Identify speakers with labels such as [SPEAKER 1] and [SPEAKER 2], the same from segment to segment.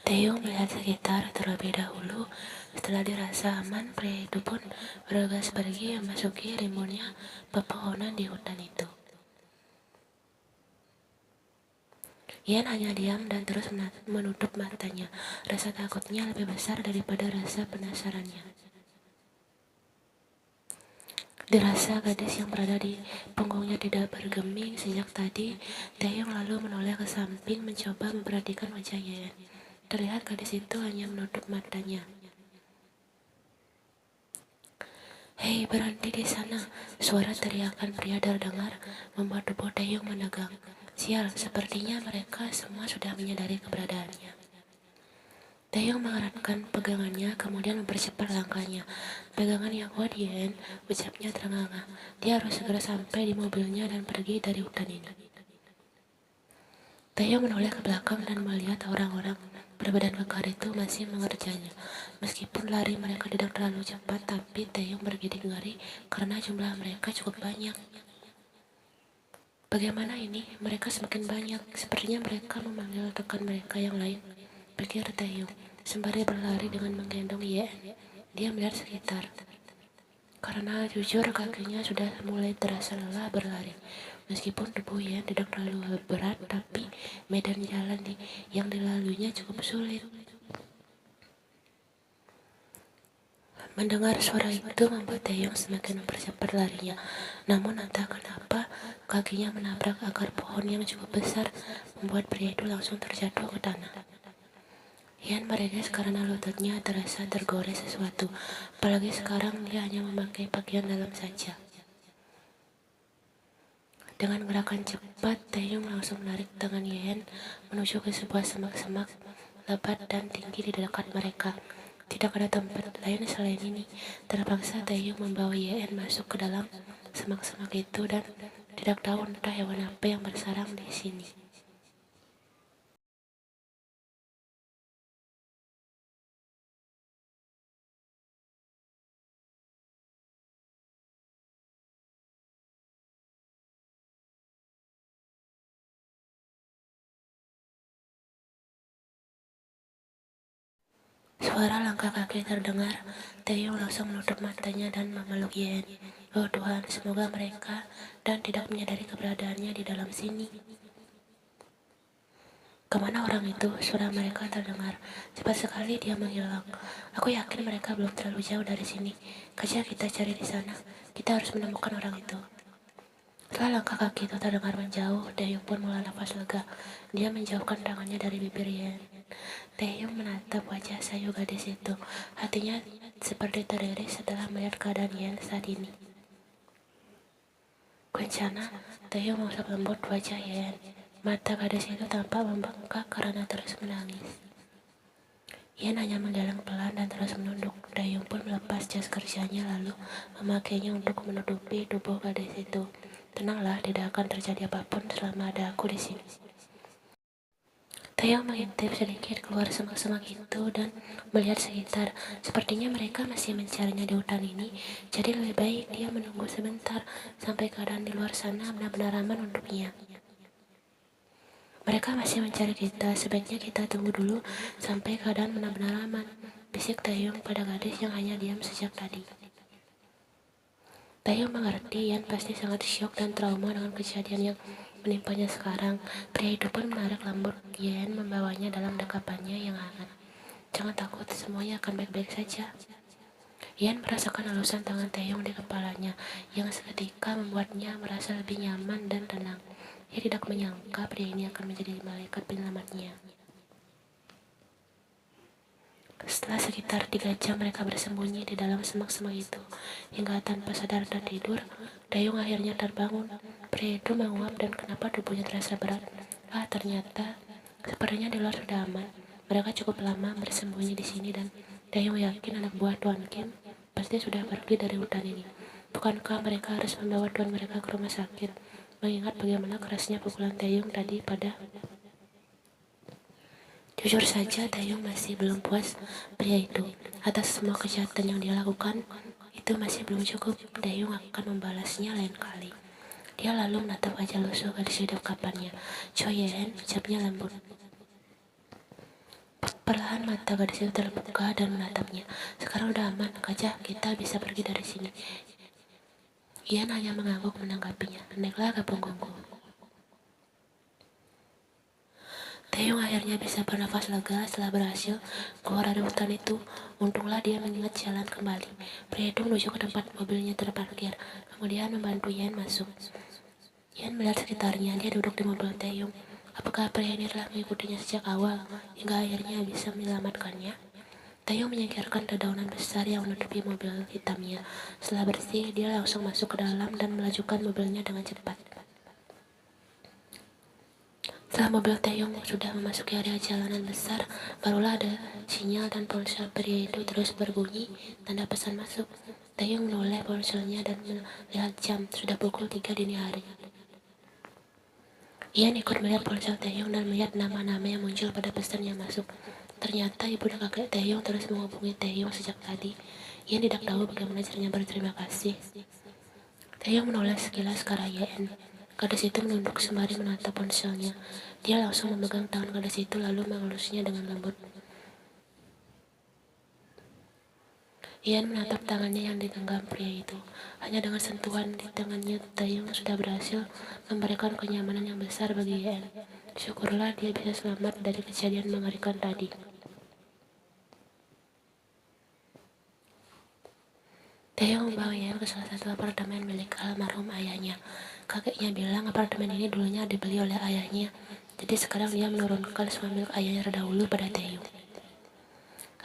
[SPEAKER 1] Taeyong melihat sekitar terlebih dahulu. Setelah dirasa aman, pria itu pun bergegas pergi memasuki rimbunnya pepohonan di hutan itu. Yan hanya diam dan terus menutup matanya. Rasa takutnya lebih besar daripada rasa penasarannya. Dirasa gadis yang berada di punggungnya tidak bergeming sejak tadi, Taeyong lalu menoleh ke samping mencoba memperhatikan wajah Yan. Terlihat gadis itu hanya menutup matanya. Hei, berhenti di sana. Suara teriakan pria terdengar membuat tubuh Taeyong menegang. Sial, sepertinya mereka semua sudah menyadari keberadaannya. Taeyong mengeratkan pegangannya, kemudian mempercepat langkahnya. Pegangan yang kuat, Yen, ucapnya terengah-engah. Dia harus segera sampai di mobilnya dan pergi dari hutan ini. Taeyong menoleh ke belakang dan melihat orang-orang berbadan kekar itu masih mengerjanya. Meskipun lari mereka tidak terlalu cepat, tapi Taeyong bergidik ngeri karena jumlah mereka cukup banyak. Bagaimana ini? Mereka semakin banyak. Sepertinya mereka memanggil rekan mereka yang lain, pikir Taeyong. Sembari berlari dengan menggendong Yen, dia melihat sekitar. Karena jujur kakinya sudah mulai terasa lelah berlari. Meskipun tubuh Yen tidak terlalu berat, tapi medan jalan yang dilaluinya cukup sulit. Mendengar suara itu membuat Taeyong semakin mempercepat larinya. Namun entah kenapa kakinya menabrak akar pohon yang cukup besar, membuat pria itu langsung terjatuh ke tanah. Yan mereges karena lututnya terasa tergores sesuatu. Apalagi sekarang dia hanya memakai pakaian dalam saja. Dengan gerakan cepat, Taeyong langsung menarik tangan Yan menuju ke sebuah semak-semak lebat dan tinggi di dekat mereka. Tidak ada tempat lain selain ini. Terpaksa Taeyong membawa Yan masuk ke dalam semak-semak itu dan tidak tahu entah hewan apa yang bersarang di sini. Suara langkah kaki terdengar. Taeyong langsung menutup matanya dan memeluk Yen. Oh Tuhan, semoga mereka dan tidak menyadari keberadaannya di dalam sini. Kemana orang itu? Suara mereka terdengar. Cepat sekali dia menghilang. Aku yakin mereka belum terlalu jauh dari sini. Kerja kita cari di sana. Kita harus menemukan orang itu. Setelah langkah kaki itu terdengar menjauh, Taeyong pun mulai nafas lega. Dia menjauhkan tangannya dari bibir Yen. Taeyong menatap wajah sayu gadis itu. Hatinya seperti teriris setelah melihat keadaan Yen saat ini. Kencana, Taeyong mengusap lembut wajah Yen. Mata gadis itu tampak membengkak karena terus menangis. Yen hanya menggeleng pelan dan terus menunduk. Taeyong pun melepas jas kerjanya lalu memakainya untuk menutupi tubuh gadis itu. Tenanglah, tidak akan terjadi apapun selama ada aku di sini. Taeyong mengintip sedikit keluar semak-semak itu dan melihat sekitar. Sepertinya mereka masih mencarinya di hutan ini, jadi lebih baik dia menunggu sebentar sampai keadaan di luar sana benar-benar aman untuknya. Mereka masih mencari kita, sebaiknya kita tunggu dulu sampai keadaan benar-benar aman, bisik Taeyong pada gadis yang hanya diam sejak tadi. Taeyong mengerti Yan pasti sangat syok dan trauma dengan kejadian yang menimpanya sekarang. Pria itu pun menarik lembut Yan membawanya dalam dekapannya yang hangat. Jangan takut, semuanya akan baik-baik saja. Yan merasakan halusan tangan Taeyong di kepalanya, yang seketika membuatnya merasa lebih nyaman dan tenang. Ia tidak menyangka pria ini akan menjadi malaikat penyelamatnya. Setelah sekitar 3 jam mereka bersembunyi di dalam semak-semak itu, hingga tanpa sadar tertidur, Taeyong akhirnya terbangun. Pria itu menguap dan kenapa tubuhnya terasa berat. Ternyata sepertinya di luar sudah aman. Mereka cukup lama bersembunyi di sini dan Taeyong yakin anak buah Tuan Kim pasti sudah pergi dari hutan ini. Bukankah mereka harus membawa tuan mereka ke rumah sakit, mengingat bagaimana kerasnya pukulan Taeyong tadi pada... Jujur saja, Taeyong masih belum puas pria itu. Atas semua kejahatan yang dia lakukan, itu masih belum cukup. Taeyong akan membalasnya lain kali. Dia lalu menatap wajah lusuh gadis di dekapannya. Choyen, ucapnya lembut. Perlahan mata gadis itu terbuka dan menatapnya. Sekarang udah aman, Gajah, kita bisa pergi dari sini. Ian hanya mengangguk menanggapinya. Naiklah ke punggungku. Taeyong akhirnya bisa bernafas lega setelah berhasil keluar dari hutan itu. Untunglah dia mengingat jalan kembali. Pria itu menuju ke tempat mobilnya terparkir, kemudian membantu Ian masuk. Ian melihat sekitarnya, dia duduk di mobil Taeyong. Apakah pria ini telah mengikutinya sejak awal, hingga akhirnya bisa menyelamatkannya? Taeyong menyingkirkan dedaunan besar yang menutupi mobil hitamnya. Setelah bersih, dia langsung masuk ke dalam dan melajukan mobilnya dengan cepat. Setelah mobil Taeyong sudah memasuki area jalanan besar, barulah ada sinyal dan ponsel pria itu terus berbunyi, tanda pesan masuk. Taeyong menoleh ponselnya dan melihat jam, sudah pukul 3 dini hari. Ian ikut melihat ponsel Taeyong dan melihat nama-nama yang muncul pada pesan yang masuk. Ternyata ibu dan kakek Taeyong terus menghubungi Taeyong sejak tadi. Ian tidak tahu bagaimana caranya berterima kasih. Taeyong menoleh sekilas ke arah Ian. Gadis itu menunduk sembari menatap ponselnya. Dia langsung memegang tangan gadis itu lalu mengelusnya dengan lembut. Ian menatap tangannya yang digenggam pria itu. Hanya dengan sentuhan di tangannya, Taeyong sudah berhasil memberikan kenyamanan yang besar bagi Ian. Syukurlah dia bisa selamat dari kejadian mengerikan tadi. Taeyong membawa Ian ke salah satu apartemen milik almarhum ayahnya. Kakeknya bilang apartemen ini dulunya dibeli oleh ayahnya, jadi sekarang dia menurunkan semua milik ayahnya terdahulu pada Taeyong.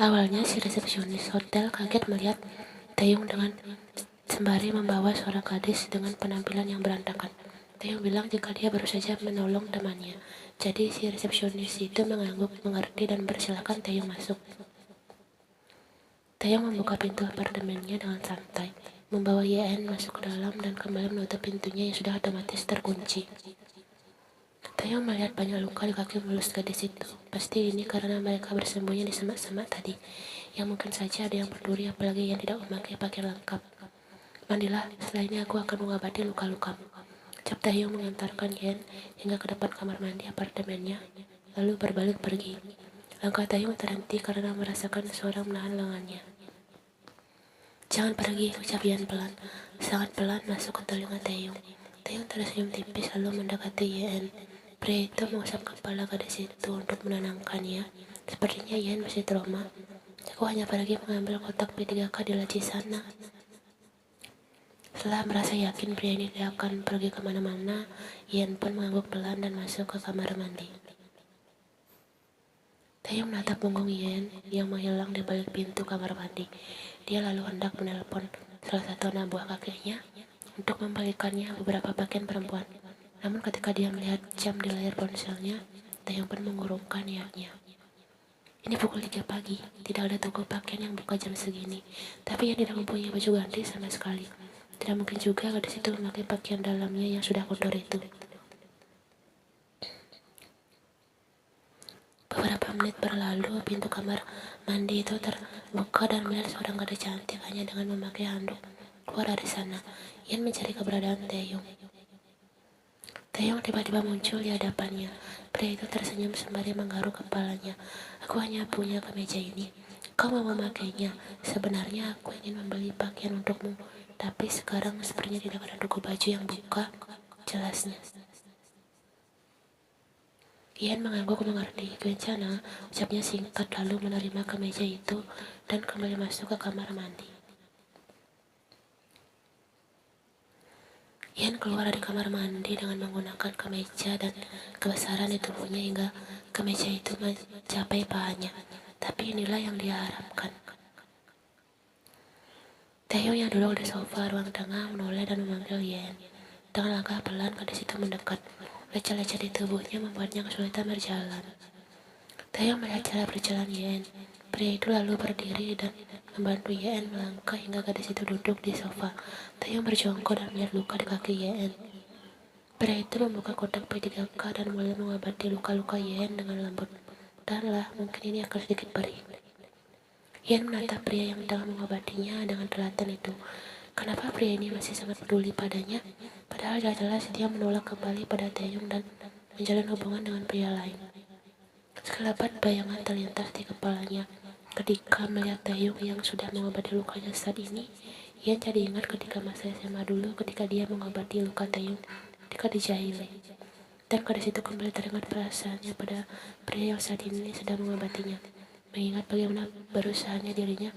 [SPEAKER 1] Awalnya si resepsionis hotel kaget melihat Taeyong dengan sembari membawa seorang gadis dengan penampilan yang berantakan. Taeyong bilang jika dia baru saja menolong temannya. Jadi si resepsionis itu mengangguk mengerti dan persilakan Taeyong masuk. Taeyong membuka pintu apartemennya dengan santai, membawa Yeon masuk ke dalam dan kembali menutup pintunya yang sudah otomatis terkunci. Taeyong melihat banyak luka di kaki mulus gadis itu. Pasti ini karena mereka bersembunyi di semak-semak tadi, yang mungkin saja ada yang berduri apalagi yang tidak memakai pakaian lengkap. Mandilah, setelah ini aku akan mengobati luka-lukamu. Ucap Taeyong mengantarkan Yeon hingga ke depan kamar mandi apartemennya, lalu berbalik pergi. Langkah Taeyong terhenti karena merasakan seorang menahan lengannya. Jangan pergi, ucap Ian pelan. Sangat pelan masuk ke telinga Taeyong. Taeyong tersenyum tipis lalu mendekati Ian. Pria itu mengusap kepala gadis itu untuk menenangkannya. Sepertinya Ian masih trauma. Aku hanya pergi mengambil kotak P3K di laci sana. Setelah merasa yakin pria ini tidak akan pergi kemana-mana, Ian pun mengangguk pelan dan masuk ke kamar mandi. Taeyong menatap punggung Ian yang menghilang di balik pintu kamar mandi. Dia lalu hendak menelpon salah satu anak buah kakeknya untuk membagikannya beberapa pakaian perempuan. Namun ketika dia melihat jam di layar ponselnya, Taeyong pun mengurungkan niatnya. Ini pukul 3 pagi, tidak ada toko pakaian yang buka jam segini. Tapi ia tidak mempunyai baju ganti sama sekali. Tidak mungkin juga gadis itu memakai pakaian dalamnya yang sudah kotor itu. Beberapa menit berlalu, pintu kamar mandi itu terbuka dan melihat seorang gadis cantik hanya dengan memakai handuk keluar dari sana. Ian mencari keberadaan Taeyong. Taeyong tiba-tiba muncul di hadapannya. Pria itu tersenyum sembari menggaruk kepalanya. Aku hanya punya kemeja ini. Kau mau memakainya? Sebenarnya aku ingin membeli pakaian untukmu, tapi sekarang sepertinya tidak ada toko baju yang buka. Jelasnya. Ian mengangguk mengerti. Kencana, ucapnya singkat lalu menerima kemeja itu dan kembali masuk ke kamar mandi. Ian keluar dari kamar mandi dengan menggunakan kemeja dan kebesaran di tubuhnya hingga kemeja itu mencapai pahanya. Tapi inilah yang dia harapkan. Taeyong yang duduk di sofa ruang tengah menoleh dan memanggil Ian. Dengan langkah pelan, gadis itu mendekat. Lecet-lecet di tubuhnya membuatnya kesulitan berjalan. Taeyong melihat cara berjalan Ian. Pria itu lalu berdiri dan membantu Ian melangkah hingga gadis itu duduk di sofa. Taeyong berjongkok dan melihat luka di kaki Ian. Pria itu membuka kotak P3K dan mulai mengobati luka-luka Ian dengan lembut. Dan lah, mungkin ini akan sedikit perih. Ian menatap pria yang tengah mengobatinya dengan telaten itu. Kenapa pria ini masih sangat peduli padanya? Padahal jelas dia menolak kembali pada Taeyong dan menjalin hubungan dengan pria lain. Sekelebat bayangan terlintas di kepalanya. Ketika melihat Taeyong yang sudah mengobati lukanya saat ini, Ian jadi ingat ketika masa SMA dulu ketika dia mengobati luka Taeyong ketika dijahili. Dan pada situ kembali teringat perasaannya pada pria yang saat ini sedang mengobatinya. Mengingat bagaimana berusahanya dirinya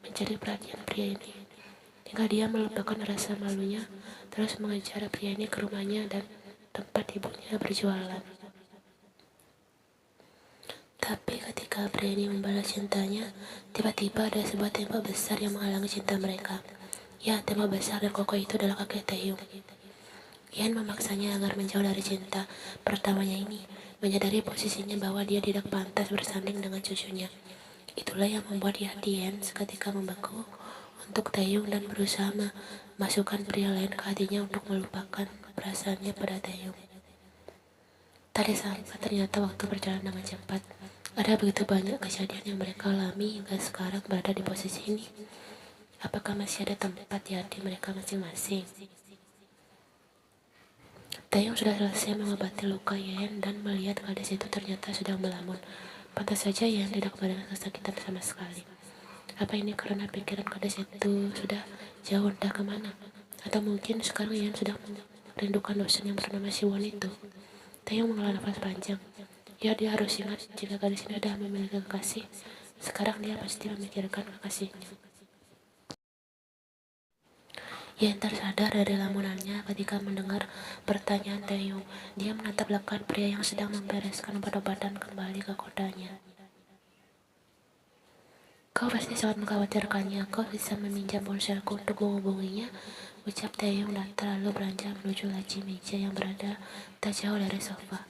[SPEAKER 1] mencari perhatian pria ini. Hingga dia melupakan rasa malunya, terus mengejar pria ini ke rumahnya dan tempat ibunya berjualan. Tapi ketika pria ini membalas cintanya, tiba-tiba ada sebuah tembok besar yang menghalangi cinta mereka. Ya, tembok besar dan kokoh itu adalah kakek Taeyong. Ian memaksanya agar menjauh dari cinta pertamanya ini, menyadari posisinya bahwa dia tidak pantas bersanding dengan cucunya. Itulah yang membuat hati Ian seketika membeku untuk Taeyong dan berusaha memasukkan pria lain ke hatinya untuk melupakan perasaannya pada Taeyong. Tadi sampai ternyata waktu berjalan dengan cepat. Ada begitu banyak kejadian yang mereka alami hingga sekarang berada di posisi ini. Apakah masih ada tempat di hati mereka masing-masing? Taeyong sudah selesai mengobati luka Yen dan melihat gadis itu ternyata sedang melamun. Pantas saja Yen tidak merasakan kesakitan sama sekali. Apa ini karena pikiran gadis itu sudah jauh entah kemana? Atau mungkin sekarang Yen sedang merindukan dosen yang bernama Siwon itu? Taeyong menghela nafas panjang. Ya, dia harus ingat jika gadis ini sudah memiliki kekasih. Sekarang dia pasti memikirkan kekasihnya. Yen tersadar dari lamunannya ketika mendengar pertanyaan Taeyong. Dia menatap belakang pria yang sedang membereskan obat-obatan kembali ke kotanya. Kau pasti sangat mengkhawatirkannya. Kau bisa meminjam ponselku untuk menghubunginya, ucap Taeyong dan lalu beranjak menuju laci meja yang berada tak jauh dari sofa.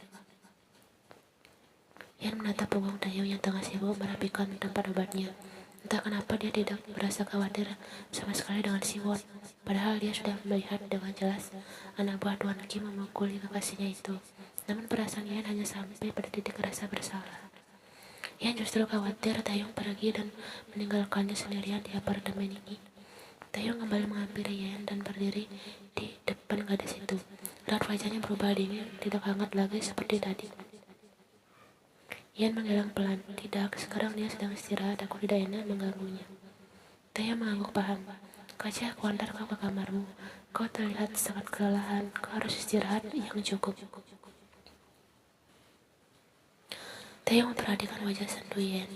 [SPEAKER 1] Yen menatap punggung Taeyong yang tengah sibuk merapikan tempat obatnya. Entah kenapa dia tidak merasa khawatir sama sekali dengan Siwon. Padahal dia sudah melihat dengan jelas anak buah Tuan Kim memukuli kekasihnya itu. Namun perasaan Ian hanya sampai pada titik rasa bersalah. Ian justru khawatir Taeyong pergi dan meninggalkannya sendirian di apartemen ini. Taeyong kembali menghampiri Ian dan berdiri di depan gadis itu. Raut wajahnya berubah dingin, tidak hangat lagi seperti tadi. Ian menghilang pelan. Tidak, sekarang dia sedang istirahat, aku tidak enak mengganggunya. Taeyong mengangguk paham. Kaca, aku antar kau ke kamarmu. Kau terlihat sangat kelelahan, kau harus istirahat yang cukup. Taeyong memperhatikan wajah sendu Ian.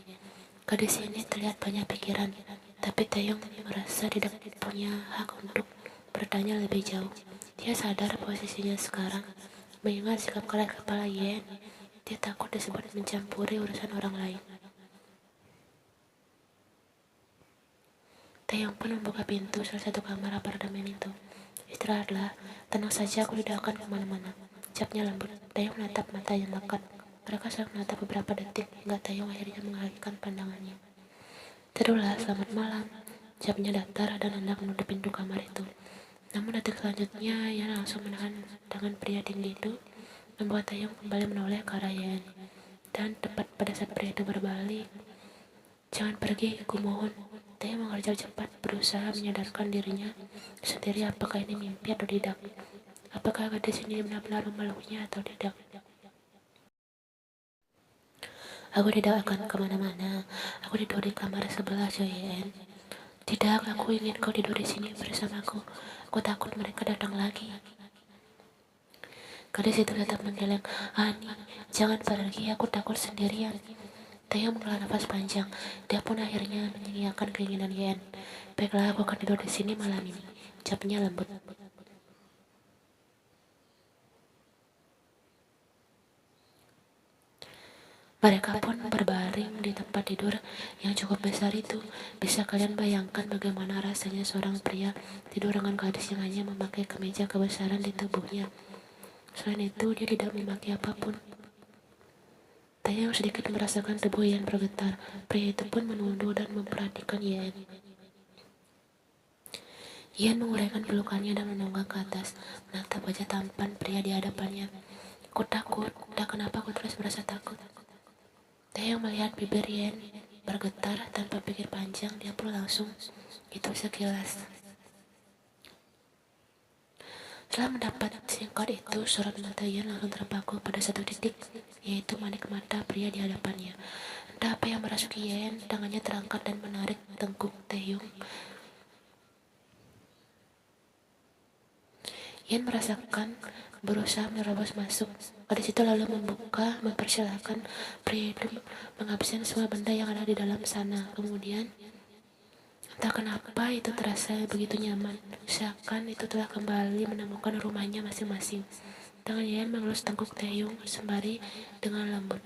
[SPEAKER 1] Gadis ini terlihat banyak pikiran, tapi Taeyong merasa tidak punya hak untuk bertanya lebih jauh. Dia sadar posisinya sekarang, mengingat sikap keras kepala Ian. Dia takut disebut mencampuri urusan orang lain. Taeyong pun membuka pintu salah satu kamar apartemen itu. Istirahatlah, tenang saja, aku tidak akan kemana-mana. Ucapnya lembut. Taeyong menatap mata yang lekat. Mereka saling menatap beberapa detik hingga Taeyong akhirnya mengalihkan pandangannya. Tidurlah, selamat malam. Ucapnya datar dan hendak menutup pintu kamar itu. Namun detik selanjutnya, ia langsung menahan tangan pria tinggi itu, membuat Taeyong kembali menoleh ke arah Ian. Dan tepat pada saat pria itu berbalik, jangan pergi, aku mohon. Taeyong mengerjal cepat, berusaha menyadarkan dirinya sendiri apakah ini mimpi atau tidak. Apakah gadis ini benar-benar memaluinya atau tidak. Aku tidak akan kemana-mana. Aku tidur di kamar sebelah Joyen. Tidak, aku ingin kau tidur di sini bersamaku. Aku takut mereka datang lagi. Gadis itu tetap menggeleng. Ani, jangan pergi, aku takut sendirian. Taeyong menghela nafas panjang. Dia pun akhirnya mengiyakan keinginan Yen. Baiklah, aku akan tidur di sini malam ini. Ucapnya lembut. Mereka pun berbaring di tempat tidur yang cukup besar itu. Bisa kalian bayangkan bagaimana rasanya seorang pria tidur dengan gadis yang hanya memakai kemeja kebesaran di tubuhnya. Selain itu, dia tidak memakai apapun. Taeyong sedikit merasakan tubuh Ian bergetar. Pria itu pun menunduk dan memperhatikan Ian. Ian menguraikan pelukannya dan menunggak ke atas, menatap wajah tampan pria di hadapannya. Aku takut, tak kenapa aku terus merasa takut. Taeyong melihat bibir Ian bergetar tanpa pikir panjang, dia pun langsung itu sekilas. Setelah mendapat singkot itu, sorot mata Yan langsung terpaku pada satu titik, yaitu manik mata pria di hadapannya. Entah apa yang merasuki Yan, tangannya terangkat dan menarik tengkuk Taehyung. Yan merasakan berusaha menerobos masuk. Gadis itu lalu mempersilahkan pria itu menghabiskan semua benda yang ada di dalam sana. Kemudian, entah kenapa itu terasa begitu nyaman, seakan itu telah kembali menemukan rumahnya masing-masing. Tangan Yan mengelus tengkuk Taehyung sembari dengan lembut.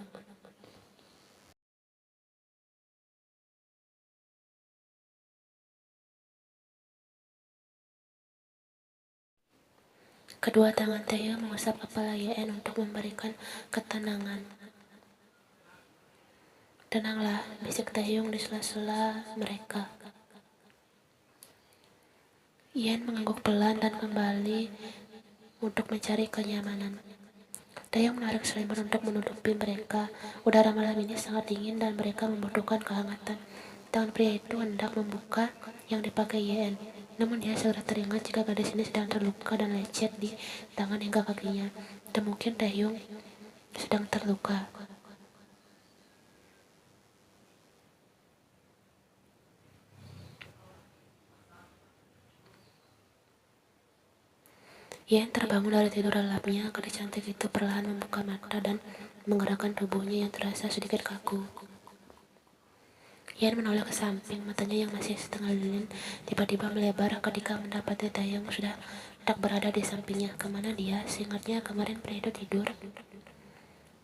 [SPEAKER 1] Kedua tangan Taehyung mengusap kepala Yan untuk memberikan ketenangan. Tenanglah, bisik Taehyung di sela-sela mereka. Yan mengangguk pelan dan kembali untuk mencari kenyamanan. Taehyung menarik selimut untuk menutupi mereka. Udara malam ini sangat dingin dan mereka membutuhkan kehangatan. Tangan pria itu hendak membuka yang dipakai Yan. Namun dia segera teringat jika gadis ini sedang terluka dan lecet di tangan hingga kakinya. Dan mungkin Taehyung sedang terluka. Yan terbangun dari tidur lelapnya. Gadis cantik itu perlahan membuka mata dan menggerakkan tubuhnya yang terasa sedikit kaku. Yan menoleh ke samping, matanya yang masih setengah lilin tiba-tiba melebar ketika mendapati Taehyung sudah tak berada di sampingnya. Kemana dia? Seingatnya kemarin pria itu tidur.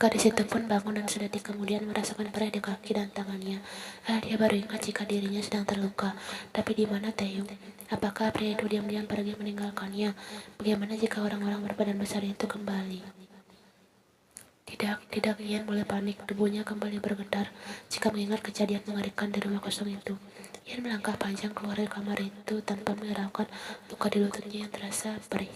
[SPEAKER 1] Gadis itu pun bangun dan sedetik kemudian merasakan perih di kaki dan tangannya. Dia baru ingat jika dirinya sedang terluka. Tapi di mana Taehyung? Apakah pria itu diam-diam pergi meninggalkannya? Bagaimana jika orang-orang berbadan besar itu kembali? Tidak, Yan mulai panik. Tubuhnya kembali bergetar jika mengingat kejadian mengerikan di rumah kosong itu. Yan melangkah panjang keluar dari kamar itu tanpa menghiraukan luka di lututnya yang terasa perih.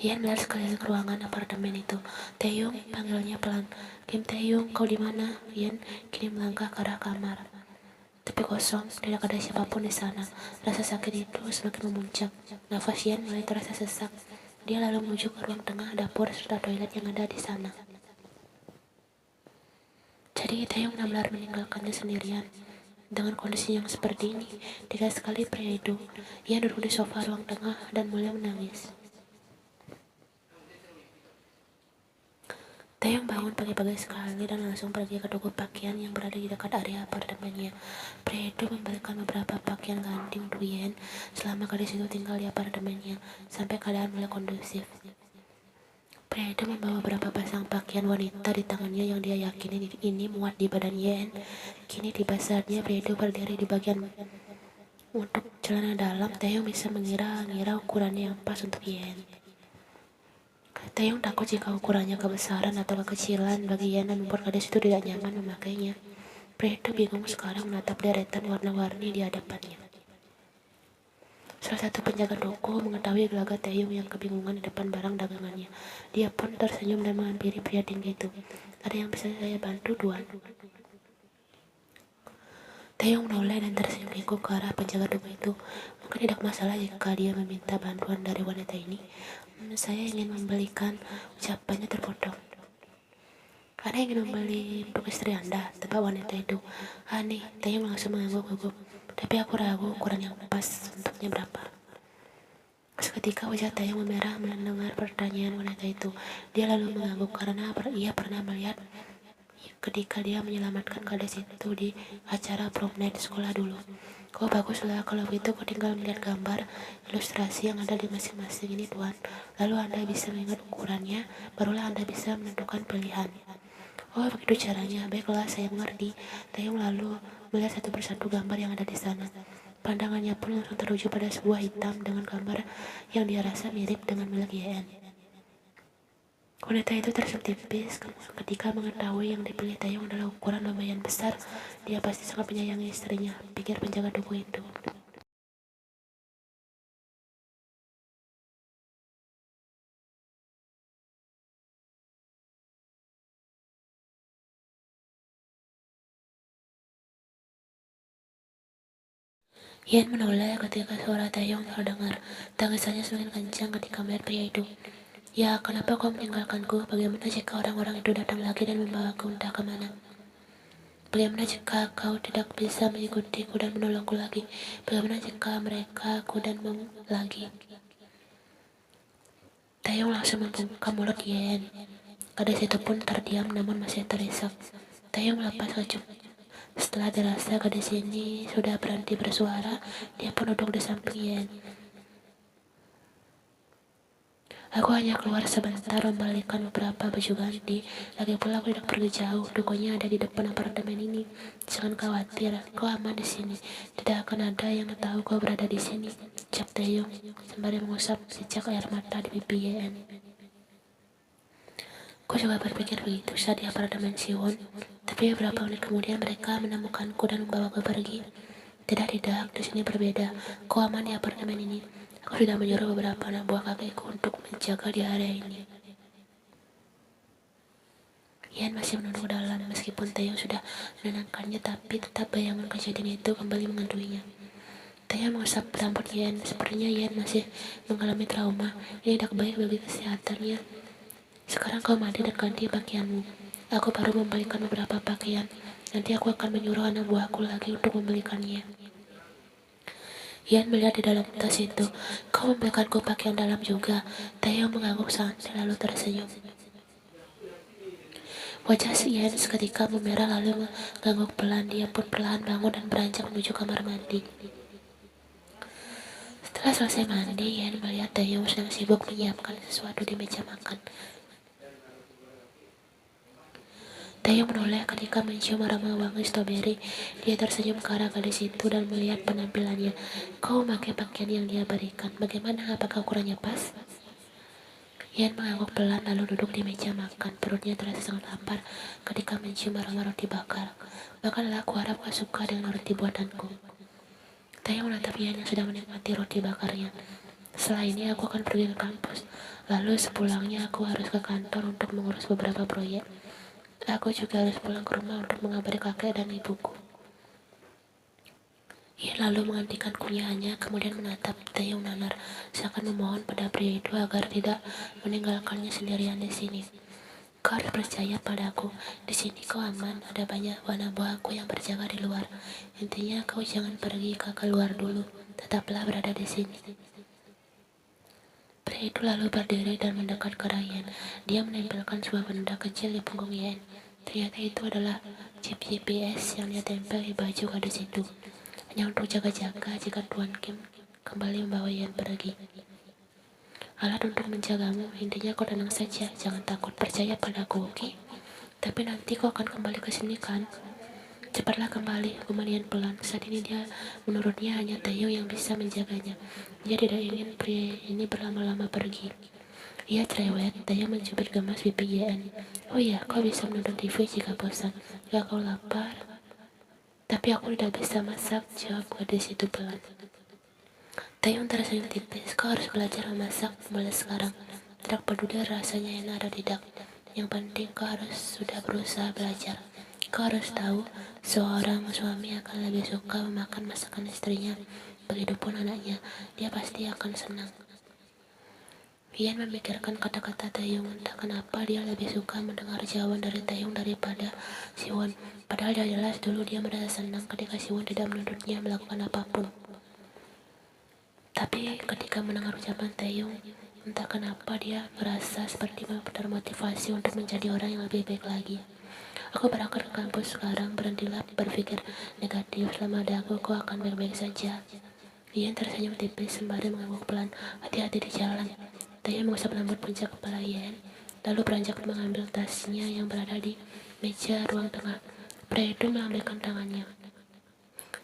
[SPEAKER 1] Yan melihat sekeliling ruangan apartemen itu. Taehyung, panggilnya pelan. Kim Taehyung, kau di mana? Yan kini melangkah ke arah kamar. Tapi kosong, tidak ada siapapun di sana. Rasa sakit itu semakin memuncak. Nafas Yan mulai terasa sesak. Dia lalu menuju ke ruang tengah dapur serta toilet yang ada di sana. Jadi Taehyung benar-benar meninggalkannya sendirian. Dengan kondisi yang seperti ini, tidak sekali pria itu. Ia duduk di sofa ruang tengah dan mulai menangis. Taehyung bangun pagi-pagi sekali dan langsung pergi ke toko pakaian yang berada di dekat area apartemennya. Pria itu memberikan beberapa pakaian ganti untuk Yan selama gadis itu tinggal di apartemennya, sampai keadaan mulai kondusif. Pria itu membawa beberapa pasang pakaian wanita di tangannya yang dia yakini ini muat di badan Yan. Kini tiba saatnya pria itu berdiri di bagian untuk celana dalam. Taehyung bisa mengira-ngira ukurannya yang pas untuk Yan. Taehyung takut jika ukurannya kebesaran atau kekecilan bagi Yan dan membuat gadis itu tidak nyaman memakainya. Pria itu bingung sekarang menatap deretan warna-warni di hadapannya. Salah satu penjaga toko mengetahui gelagat Taehyung yang kebingungan di depan barang dagangannya. Dia pun tersenyum dan menghampiri pria tinggi itu. Ada yang bisa saya bantu, Tuan? Taehyung menoleh dan tersenyum kikuk ke arah penjaga toko itu. Mungkin tidak masalah jika dia meminta bantuan dari wanita ini. Saya ingin membelikan, ucapannya terpotong. Anda ingin membeli untuk istri Anda, tebak wanita itu. Nih, Taehyung langsung mengangguk gugup. Tapi aku ragu ukuran yang pas untuknya berapa. Seketika wajah Taehyung memerah mendengar pertanyaan wanita itu. Dia lalu mengangguk karena ia pernah melihat ketika dia menyelamatkan gadis itu di acara prom night sekolah dulu. Oh baguslah, kalau begitu kau tinggal melihat gambar ilustrasi yang ada di masing-masing ini, Tuan. Lalu Anda bisa mengingat ukurannya, barulah Anda bisa menentukan pilihan. Oh begitu caranya, baiklah saya mengerti. Taehyung lalu melihat satu persatu gambar yang ada di sana. Pandangannya pun langsung teruju pada sebuah hitam dengan gambar yang dia rasa mirip dengan milik Yan. Wanita itu tersenyum tipis ketika mengetahui yang dipilih Taehyung adalah ukuran lumayan besar. Dia pasti sangat menyayangi istrinya, pikir penjaga toko itu. Ian menoleh ketika suara Taeyong terdengar. Tangisannya semakin kencang ketika melihat pria itu. Ya, kenapa kau meninggalkanku? Bagaimana jika orang-orang itu datang lagi dan membawaku entah kemana? Bagaimana jika kau tidak bisa mengikutiku dan menolongku lagi? Bagaimana jika mereka aku dan lagi? Taeyong langsung membuka mulut Yen. Gadis itu pun terdiam namun masih terisak. Taeyong melepas kecup. Setelah dirasa gadis ini sudah berhenti bersuara, dia pun duduk di samping Yen. Aku hanya keluar sebentar membalikan beberapa baju ganti. Lagi pula aku tidak pergi jauh. Dukonya ada di depan apartemen ini. Jangan khawatir, kau aman di sini. Tidak akan ada yang tahu kau berada di sini. Ucap Taeyong sembari mengusap sejak air mata di pipi Yen. Aku juga berpikir begitu saat di apartemen Siwon. Tapi beberapa menit kemudian mereka menemukanku dan membawaku pergi. Tidak, di sini berbeda. Kau aman di apartemen ini. Aku sudah menyuruh beberapa anak buah kakekku untuk menjaga di area ini. Ian masih menunduk dalam meskipun Taeyong sudah menenangkannya, tapi tetap bayangan kejadian itu kembali mengantuinya. Taeyong mengusap rambut Ian. Sepertinya Ian masih mengalami trauma. Ini tidak baik bagi kesehatannya. Sekarang kau mandi dan ganti pakaianmu. Aku baru membelikan beberapa pakaian. Nanti aku akan menyuruh anak buahku lagi untuk membelikannya. Ian melihat di dalam tas itu. Kau membelikanku pakaian dalam juga. Taeyong mengangguk santai lalu tersenyum. Wajah si Ian seketika memerah lalu mengangguk pelan. Dia pun perlahan bangun dan beranjak menuju kamar mandi. Setelah selesai mandi, Ian melihat Taeyong sedang sibuk menyiapkan sesuatu di meja makan. Taeyong menoleh ketika mencium aroma wangi stroberi. Dia tersenyum ke arah gadis itu dan melihat penampilannya. Kau memakai pakaian yang dia berikan. Bagaimana? Apakah ukurannya pas? Ian mengangguk pelan lalu duduk di meja makan. Perutnya terasa sangat lapar ketika mencium aroma roti bakar. Makanlah, aku harap kau suka dengan roti buatanku. Taeyong menatap Ian yang sudah menikmati roti bakarnya. Setelah ini aku akan pergi ke kampus. Lalu sepulangnya aku harus ke kantor untuk mengurus beberapa proyek. Aku juga harus pulang ke rumah untuk mengabari kakek dan ibuku. Ia lalu menghentikan kunyahannya, kemudian menatap Taeyong nanar, seakan memohon pada pria itu agar tidak meninggalkannya sendirian di sini. Kau harus percaya padaku. Di sini kau aman. Ada banyak anak buahku yang berjaga di luar. Intinya kau jangan pergi ke keluar dulu. Tetaplah berada di sini. Pria itu lalu berdiri dan mendekat ke Ryan. Dia menempelkan sebuah benda kecil di punggung Yen. Ternyata itu adalah chip GPS yang dia tempel di baju gadis itu. Hanya untuk jaga-jaga jika Tuan Kim kembali membawa Yen pergi. Alat untuk menjagamu, intinya kau tenang saja, jangan takut, percaya padaku, oke? Tapi nanti kau akan kembali ke sini kan? Cepatlah kembali, kemudian pelan. Saat ini menurutnya hanya Taeyong yang bisa menjaganya. Dia tidak ingin pria ini berlama-lama pergi. Ia cerewet, Taeyong mencubit gemas pipi Yen. Oh iya, kau bisa menonton TV jika bosan. Jika kau lapar. Tapi aku tidak bisa masak, jawab gadis itu pelan. Taeyong tersenyum tipis. Kau harus belajar memasak mulai sekarang. Tidak peduli rasanya enak atau tidak. Yang penting kau harus sudah berusaha belajar. Kau harus tahu, seorang suami akan lebih suka memakan masakan istrinya. Begitupun anaknya, dia pasti akan senang. Ian memikirkan kata-kata Taeyong. Entah kenapa dia lebih suka mendengar jawaban dari Taeyong daripada Siwon. Padahal jelas dulu dia merasa senang ketika Siwon tidak menuntutnya melakukan apapun. Tapi ketika mendengar ucapan Taeyong, entah kenapa dia merasa seperti termotivasi untuk menjadi orang yang lebih baik lagi. Aku berangkat ke kampus sekarang, berhentilah berpikir negatif, selama ada aku kau akan baik-baik saja. Ian tersenyum tipis sembari mengangguk pelan, hati-hati di jalan. Taeyong mengusap rambut puncak kepala Ian, lalu beranjak mengambil tasnya yang berada di meja ruang tengah. Pria itu melambaikan tangannya.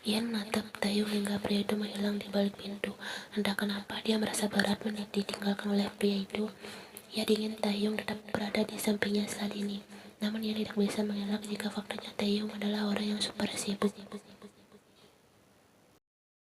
[SPEAKER 1] Ian menatap Taeyong hingga pria itu menghilang di balik pintu. Entah kenapa dia merasa berat ditinggalkan oleh pria itu. Ia ingin Taeyong tetap berada di sampingnya saat ini. Namun ia tidak bisa mengelak jika faktanya Taeyong adalah orang yang super sibuk.